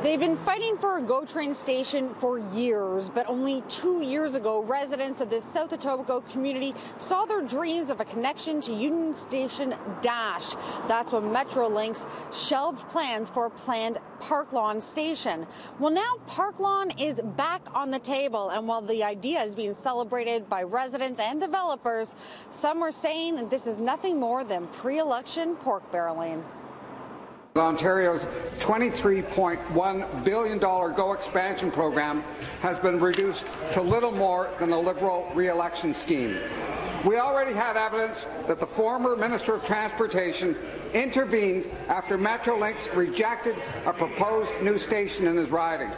They've been fighting for a GO train station for years, but only 2 years ago, residents of this South Etobicoke community saw their dreams of a connection to Union Station dashed. That's when Metrolinx shelved plans for a planned Park Lawn station. Well, now Park Lawn is back on the table, and while the idea is being celebrated by residents and developers, some are saying this is nothing more than pre-election pork barreling. Ontario's $23.1 billion GO expansion program has been reduced to little more than a Liberal re-election scheme. We already had evidence that the former Minister of Transportation intervened after Metrolinx rejected a proposed new station in his riding.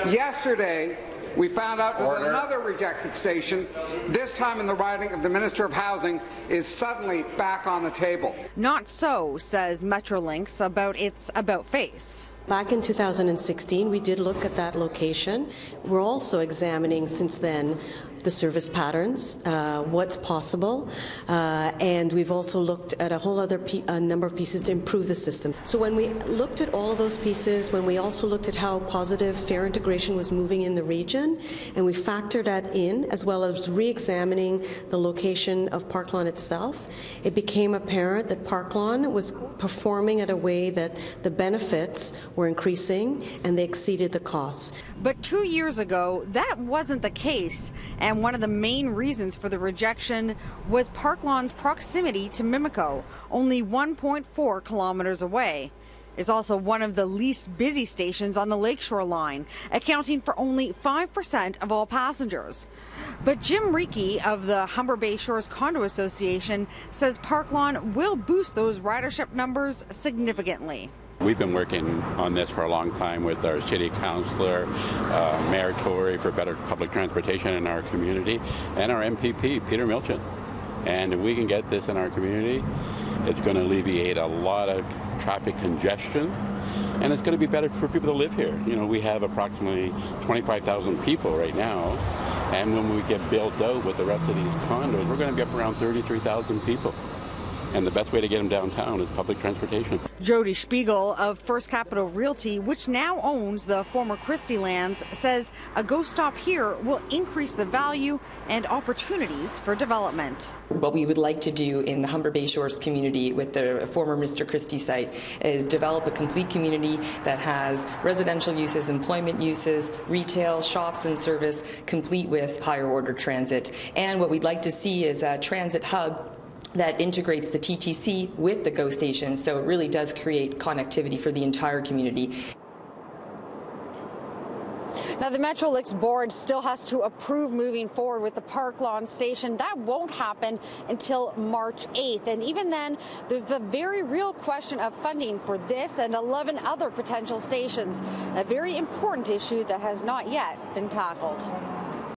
Yesterday, we found out that another rejected station, this time in the riding of the Minister of Housing, is suddenly back on the table. Not so, says Metrolinx about its about-face. Back in 2016, we did look at that location. We're also examining since then the service patterns, what's possible, and we've also looked at a whole other number of pieces to improve the system. So when we looked at all of those pieces, when we also looked at how positive fare integration was moving in the region, and we factored that in, as well as re-examining the location of Park Lawn itself, it became apparent that Park Lawn was performing at a way that the benefits were increasing and they exceeded the costs. But 2 years ago, that wasn't the case, and one of the main reasons for the rejection was Park Lawn's proximity to Mimico, only 1.4 kilometers away. It's also one of the least busy stations on the Lakeshore line, accounting for only 5% of all passengers. But Jim Reiki of the Humber Bay Shores Condo Association says Park Lawn will boost those ridership numbers significantly. We've been working on this for a long time with our city councillor, Mayor Tory, for better public transportation in our community, and our MPP, Peter Milchin. And if we can get this in our community, it's going to alleviate a lot of traffic congestion, and it's going to be better for people to live here. You know, we have approximately 25,000 people right now, and when we get built out with the rest of these condos, we're going to be up around 33,000 people. And the best way to get them downtown is public transportation. Jody Spiegel of First Capital Realty, which now owns the former Christie lands, says a GO stop here will increase the value and opportunities for development. What we would like to do in the Humber Bay Shores community with the former Mr. Christie site is develop a complete community that has residential uses, employment uses, retail, shops and service, complete with higher order transit. And what we'd like to see is a transit hub that integrates the TTC with the GO station, so it really does create connectivity for the entire community. Now, the Metrolinx board still has to approve moving forward with the Park Lawn station. That won't happen until March 8th. And even then, there's the very real question of funding for this and 11 other potential stations, a very important issue that has not yet been tackled.